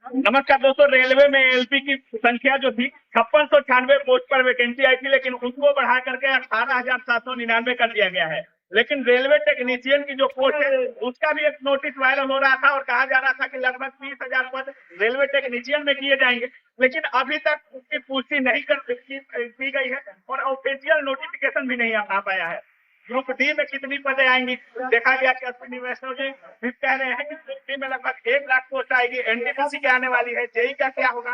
नमस्कार दोस्तों, रेलवे में एलपी की संख्या जो थी 5696 पोस्ट पर वैकेंसी आई थी, लेकिन उसको बढ़ा करके 18,799 कर दिया गया है। लेकिन रेलवे टेक्नीशियन की जो पोस्ट है उसका भी एक नोटिस वायरल हो रहा था और कहा जा रहा था कि लगभग 30,000 पद रेलवे टेक्नीशियन में किए जाएंगे, लेकिन अभी तक उसकी पुष्टि नहीं की गई है और ऑफिशियल नोटिफिकेशन भी नहीं आ पाया है। ग्रुप डी में कितनी पदें आएंगी देखा गया कि अश्विनी वैष्णव जी भी कह रहे हैं कि ग्रुप डी में लगभग 1 लाख पोस्ट आएगी। एनटीपीसी के आने वाली है, जेई का क्या होगा,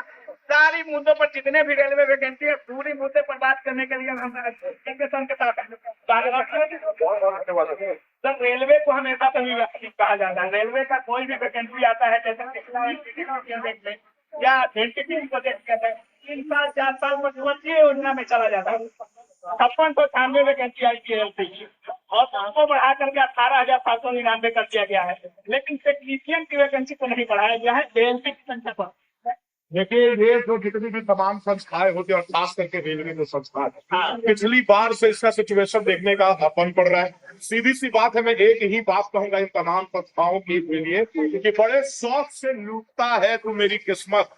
सारी मुद्दों पर जितने भी रेलवे वैकेंसी है पूरी मुद्दे पर बात करने के लिए हम के साथ सर, रेलवे को हमेशा कभी कहा जाता है, रेलवे का कोई भी वैकेंसी आता है जैसे या एनटीपीसी प्रोजेक्ट कहते हैं, 3 साल 4 साल मध्यवर्तीय योजना में चला जाता है। 5696 वैकेंसी आई थी एलपी की और उसको बढ़ा करके 18,799 कर दिया गया है, लेकिन टेक्नीशियन की वैकेंसी को नहीं बढ़ाया गया है एलपी की संख्या पर। देखिए, ये जो जितनी भी तमाम संस्थाएं होती है और खास करके रेलवे जो संस्था है, पिछली बार से इसका सिचुएशन देखने का अपन पड़ रहा है। सीधी सी बात है, मैं एक ही बात कहूंगा इन तमाम संस्थाओं के लिए कि बड़े शौक से लूटता है तू मेरी किस्मत,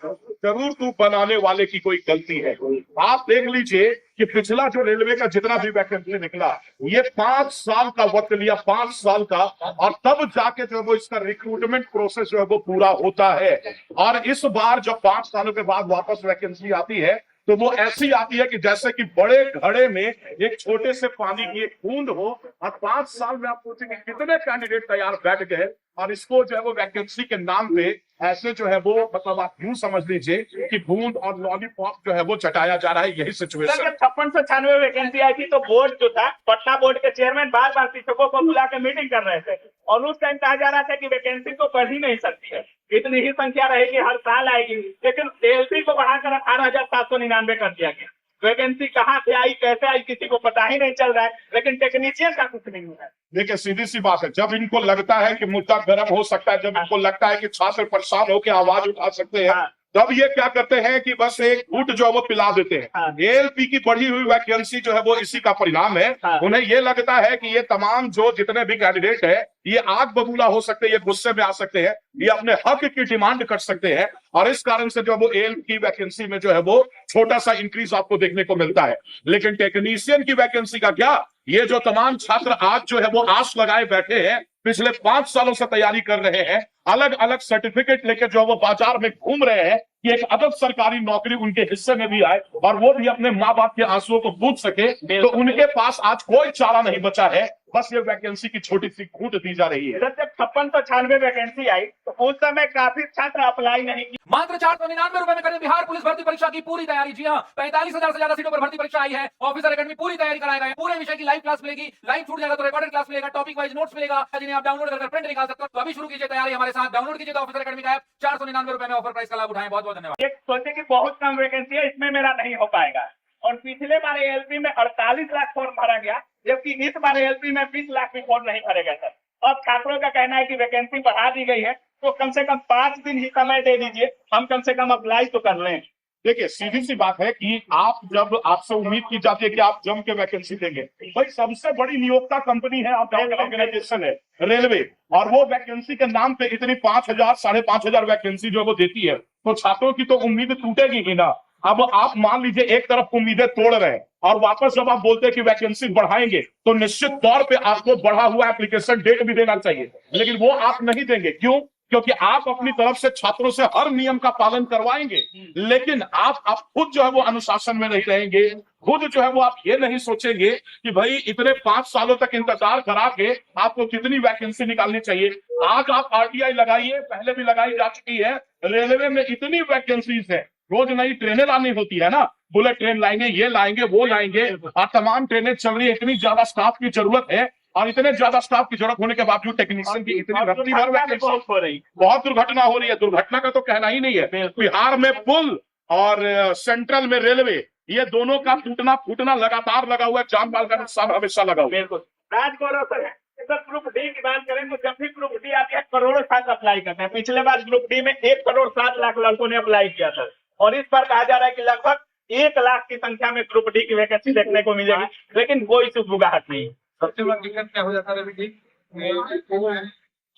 जरूर तू बनाने वाले की कोई गलती है। आप देख लीजिए कि पिछला जो रेलवे का जितना भी वैकेंसी निकला, ये 5 साल का वक्त लिया, 5 साल का, और तब जाके जो है वो इसका रिक्रूटमेंट प्रोसेस जो है वो पूरा होता है। और इस बार जब 5 सालों के बाद वापस वैकेंसी आती है तो वो ऐसी आती है कि जैसे कि बड़े घड़े में एक छोटे से पानी की एक बूंद हो, और 5 साल में आप सोचेंगे कितने कैंडिडेट तैयार बैठ गए, और इसको जो है वो वैकेंसी के नाम पे ऐसे जो है वो मतलब आप यूं समझ लीजिए कि बूंद और लॉलीपॉप जो है वो चटाया जा रहा है। यही सिचुएशन। 5696 वैकेंसी आई थी तो बोर्ड जो था, पटना बोर्ड के चेयरमैन बार बार शिक्षकों को बुला के मीटिंग कर रहे थे और उस टाइम कहा जा रहा था कि वैकेंसी तो बढ़ ही नहीं सकती है, इतनी ही संख्या रहेगी, हर साल आएगी, लेकिन एलपी को बढ़ाकर 18,799 कर दिया गया। वैकेंसी कहाँ से आई, कैसे आई, किसी को पता ही नहीं चल रहा है, लेकिन टेक्नीशियन का कुछ नहीं हो रहा है। देखिए, सीधी सी बात है, जब इनको लगता है कि मुद्दा गर्म हो सकता है, जब इनको लगता है कि छात्र परेशान होकर आवाज उठा सकते हैं, तब ये क्या करते हैं कि बस एक घूंट जो है वो पिला देते हैं। एएलपी की बढ़ी हुई वैकेंसी जो है वो इसी का परिणाम है। उन्हें ये लगता है कि ये तमाम जो जितने भी कैंडिडेट है ये आग बबूला हो सकते हैं, ये गुस्से में आ सकते हैं, ये अपने हक की डिमांड कर सकते हैं, और इस कारण से जो वो एएलपी की वैकेंसी में जो है वो छोटा सा इंक्रीज आपको देखने को मिलता है। लेकिन टेक्नीशियन की वैकेंसी का क्या, ये जो तमाम छात्र आज जो है वो आस लगाए बैठे हैं, पिछले 5 सालों से तैयारी कर रहे हैं, अलग अलग सर्टिफिकेट लेकर जो वो बाजार में घूम रहे हैं कि एक अदब सरकारी नौकरी उनके हिस्से में भी आए और वो भी अपने माँ बाप के आंसुओं को पूछ सके, तो उनके पास आज कोई चारा नहीं बचा है, बस ये वैकेंसी की छोटी सी घूंट दी जा रही है। जब 5696 वैकेंसी आई तो उस समय काफी छात्र अप्लाई नहीं किए। मात्र 499 रुपए में करें बिहार पुलिस भर्ती परीक्षा की पूरी तैयारी। जी हाँ, 45,000 से ज्यादा सीटों पर भर्ती परीक्षा आई है। ऑफिसर एकेडमी पूरी तैयारी कराए गए, पूरे विषय की लाइव क्लास मिलेगी, लाइव छूट जाएगा तो रिकॉर्डेड क्लास मिलेगा, टॉपिक वाइज नोट्स मिलेगा, जिन्हें आप डाउनलोड कर प्रिंट निकाल सकते हो। तो अभी शुरू कीजिए तैयारी हमारे साथ, डाउनलोड कीजिए ऑफिसर एकेडमी का ऐप, 499 रुपए में ऑफर प्राइस का लाभ उठाएं। बहुत बहुत धन्यवाद। एक सोचे कि बहुत कम वैकेंसी है, इसमें मेरा नहीं हो पाएगा, और पिछले बार एलपी में 48 लाख फॉर्म भरा गया, जबकि इस बार एलपी में 20 लाख भी फॉर्म नहीं भरे गए सर। अब छात्रों का कहना है कि वैकेंसी बढ़ा दी गई है तो कम से कम 5 दिन ही समय दे दीजिए, हम कम से कम अप्लाई तो कर लें। देखिए, सीधी सी बात है कि आप जब आपसे उम्मीद की जाती है कि आप जम के वैकेंसी देंगे, भाई सबसे बड़ी नियोक्ता कंपनी है, ऑर्गेनाइजेशन है रेलवे, और वो वैकेंसी के नाम पे इतनी 5,000 5,500 वैकेंसी जो वो देती है, तो छात्रों की तो उम्मीद टूटेगी ही ना। अब आप मान लीजिए एक तरफ उम्मीदें तोड़ रहे हैं और वापस जब आप बोलते हैं कि वैकेंसी बढ़ाएंगे, तो निश्चित तौर पे आपको बढ़ा हुआ एप्लीकेशन डेट भी देना चाहिए, लेकिन वो आप नहीं देंगे। क्यों? क्योंकि आप अपनी तरफ से छात्रों से हर नियम का पालन करवाएंगे, लेकिन आप खुद जो है वो अनुशासन में नहीं रहेंगे, खुद जो है वो आप ये नहीं सोचेंगे कि भाई इतने 5 सालों तक इंतजार करा के आपको कितनी वैकेंसी निकालनी चाहिए। आज आप आरटीआई लगाइए, पहले भी लगाई जा चुकी है, रेलवे में इतनी वैकेंसीज है, रोज नई ट्रेनें लानी होती है ना, बुलेट ट्रेन लाएंगे, ये लाएंगे, वो लाएंगे, और तमाम ट्रेनें चल रही है, इतनी ज्यादा स्टाफ की जरूरत है, और इतने ज्यादा स्टाफ की जरूरत होने के बावजूद टेक्नीशियन की इतनी रत्ती भर वैकेंसी हो रही, बहुत दुर्घटना हो रही है। दुर्घटना का तो कहना ही नहीं है। बिहार में पुल और सेंट्रल में रेलवे, ये दोनों का टूटना फूटना लगातार लगा हुआ है, जान माल का नुकसान हमेशा लगा हुआ है। बिल्कुल Rajgaurav sir, sir group D की बात करें तो जब भी ग्रुप डी आती है करोड़ों छात्र अप्लाई करते हैं। पिछले बार ग्रुप डी में 1,07,00,000 लड़कों ने अप्लाई किया था, और इस बार कहा जा रहा है कि लगभग 1 लाख की संख्या में ग्रुप डी की वैकेंसी देखने को मिलेगी, लेकिन कोई सुगबुगाहट नहीं। सबसे बड़ी दिक्कत क्या हो जाता है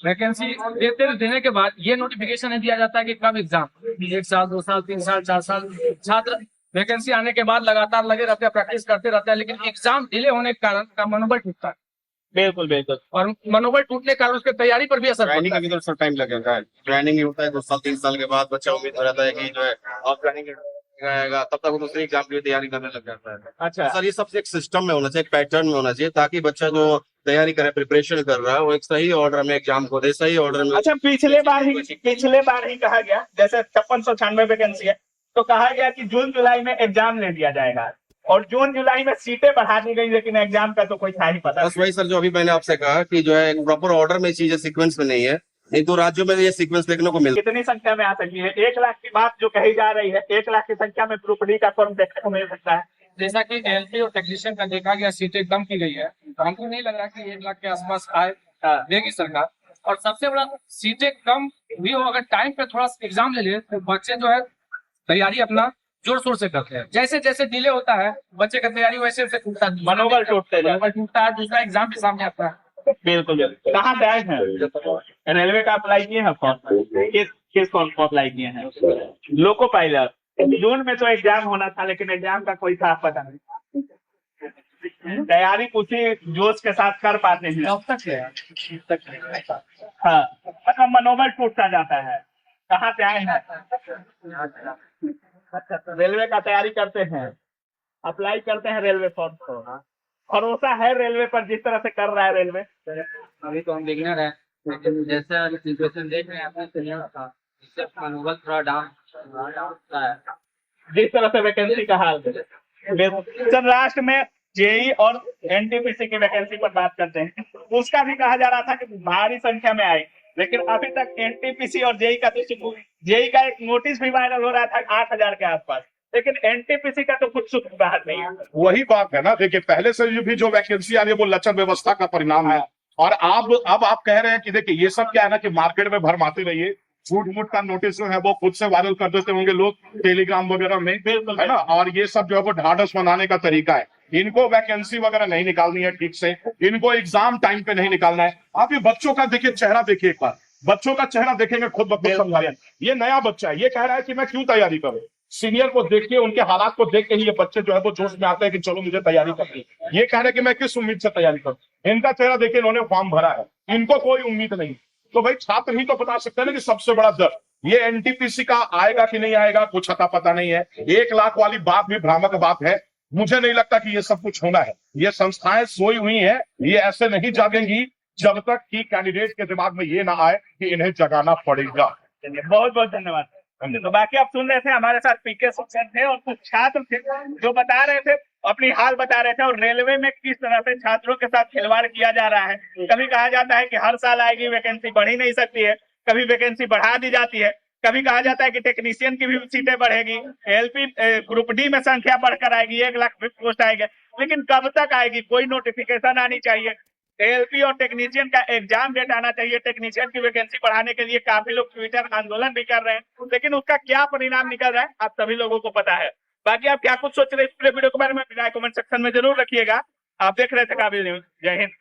वैकेंसी देने के बाद ये नोटिफिकेशन नहीं दिया जाता है कि कब एग्जाम, 1 साल 2 साल 3 साल 4 साल छात्र वैकेंसी आने के बाद लगातार लगे रहते हैं, प्रैक्टिस करते रहते हैं, लेकिन एग्जाम डिले होने के कारण का मनोबल टूटता है बिल्कुल बिल्कुल। और मनोबल टूटने के कारण उसके तैयारी पर भी असर ट्रेनिंग पड़ता का भी तो सर टाइम लगेगा है। ट्रेनिंग ही होता है 2 साल 3 साल के बाद बच्चा उम्मीद हो जाता है कि जो है और ट्रेनिंग आएगा, तब तक वो दूसरी एग्जाम की तैयारी करने लग जाता है। अच्छा सर ये सबसे एक सिस्टम में होना चाहिए, एक पैटर्न में होना चाहिए, ताकि बच्चा जो तैयारी करे, प्रिपरेशन कर रहा है, वो एक सही ऑर्डर में एग्जाम को दे, सही ऑर्डर में। अच्छा, पिछले बार ही कहा गया, जैसे 5696 वैकेंसी है, तो कहा गया कि जून जुलाई में एग्जाम ले लिया जाएगा, और जून जुलाई में सीटें बढ़ा दी गई, लेकिन एग्जाम का तो कोई था ही पता। बस वही सर जो अभी मैंने आपसे कहा कि जो है एक प्रॉपर ऑर्डर में चीजें सीक्वेंस में नहीं है, एक दो राज्यों में ये सीक्वेंस देखने को मिलता है। कितनी संख्या में आ सकती है? 1 लाख की बात जो कही जा रही है, 1 लाख की संख्या में ग्रुप डी का फॉर्म देखने को मिल सकता है। जैसा कि एलपी और टेक्नीशियन का देखा गया, सीटें कम की गई है, तो हमको नहीं लग रहा कि 1 लाख के आसपास आए देगी सरकार। और सबसे बड़ा, सीटें कम भी हो, अगर टाइम पे थोड़ा एग्जाम ले ले तो बच्चे जो है तैयारी अपना जोर शोर से करते हैं। जैसे जैसे डिले होता है बच्चे का तैयारी वैसे वैसे टूटता है, मनोबल टूटते जाता है। मनोबल टूटता है, दूसरा एग्जाम के सामने आता है। बिल्कुल बिल्कुल। कहाँ से आए हैं? रेलवे का अप्लाई किए हैं फॉर्म? किस फॉर्म को अप्लाई किए हैं? Loco pilot. जून में तो एग्जाम होना था, लेकिन एग्जाम का कोई साफ पता नहीं। तैयारी उसी जोश के साथ कर पाते हैं। अब तक है हाँ, मतलब मनोबल टूटता जाता है। कहाँ से आए हैं? रेलवे का तैयारी करते हैं, अप्लाई करते हैं रेलवे फॉर्म को। भरोसा है रेलवे पर जिस तरह से कर रहा है रेलवे? अभी तो हम बिगिनर है, लेकिन जैसे सिचुएशन देख रहे हैं अपने सीनियर का, इससे मनोबल थोड़ा डाउन होता है। जिस तरह से वैकेंसी का हाल है। सर लास्ट में जेई और एनटीपीसी की वैकेंसी पर बात करते हैं। उसका भी कहा जा रहा था कि भारी संख्या में आए, लेकिन अभी तक एनटीपीसी और जेई का तो जेई का एक नोटिस भी वायरल हो रहा था 8000 के आसपास, लेकिन एनटीपीसी का तो कुछ सूत्र बाहर नहीं है। वही बात है ना, देखिए पहले से भी जो वैकेंसी आ रही है वो लचर व्यवस्था का परिणाम है। और अब आप कह रहे हैं कि देखिए ये सब क्या है ना कि मार्केट में भरमाते रहिए, झूठ मूठ का नोटिस जो है वो खुद से वायरल कर देते होंगे लोग टेलीग्राम वगैरह में, है ना। और ये सब जो है वो ढाढ़स बनाने का तरीका है। इनको वैकेंसी वगैरह नहीं निकालनी है ठीक से, इनको एग्जाम टाइम पे नहीं निकालना है। आप ये बच्चों का देखिए चेहरा देखिए एक बार, बच्चों का चेहरा देखेंगे खुद ब खुद समझाइए। ये नया बच्चा है, ये कह रहा है कि मैं क्यों तैयारी करूं। सीनियर को देख के, उनके हालात को देख के ही ये बच्चे जो है वो जोश में आते हैं कि चलो मुझे तैयारी करनी है। ये कह रहे हैं कि मैं किस उम्मीद से तैयारी करूं। इनका चेहरा देखिए, इन्होंने फॉर्म भरा है, इनको कोई उम्मीद नहीं। तो भाई छात्र ही तो बता सकते हैं ना कि सबसे बड़ा डर ये एनटीपीसी का आएगा कि नहीं आएगा, कुछ अता पता नहीं है। 1 लाख वाली बात भी भ्रामक बात है। मुझे नहीं लगता कि ये सब कुछ होना है। ये संस्थाएं सोई हुई हैं, ये ऐसे नहीं जागेंगी जब तक कि कैंडिडेट के दिमाग में ये ना आए कि इन्हें जगाना पड़ेगा। बहुत बहुत धन्यवाद। तो बाकी आप सुन रहे थे, हमारे साथ पीके सर थे और कुछ छात्र थे जो बता रहे थे, अपनी हाल बता रहे थे, और रेलवे में किस तरह से छात्रों के साथ खिलवाड़ किया जा रहा है। कभी कहा जाता है कि हर साल आएगी वैकेंसी, बढ़ ही नहीं सकती है, कभी वैकेंसी बढ़ा दी जाती है, कभी कहा जाता है कि टेक्नीशियन की भी सीटें बढ़ेगी, एलपी ग्रुप डी में संख्या बढ़कर आएगी, 1 लाख पोस्ट आएगी, लेकिन कब तक आएगी? कोई नोटिफिकेशन आनी चाहिए। एलपी और टेक्नीशियन का एग्जाम डेट आना चाहिए। टेक्नीशियन की वैकेंसी बढ़ाने के लिए काफी लोग ट्विटर आंदोलन भी कर रहे हैं, लेकिन उसका क्या परिणाम निकल रहा है आप सभी लोगों को पता है। बाकी आप क्या कुछ सोच रहे हैं इस पूरे वीडियो के बारे में, कमेंट सेक्शन में जरूर रखिएगा। आप देख रहे थे काबिल न्यूज। जय हिंद।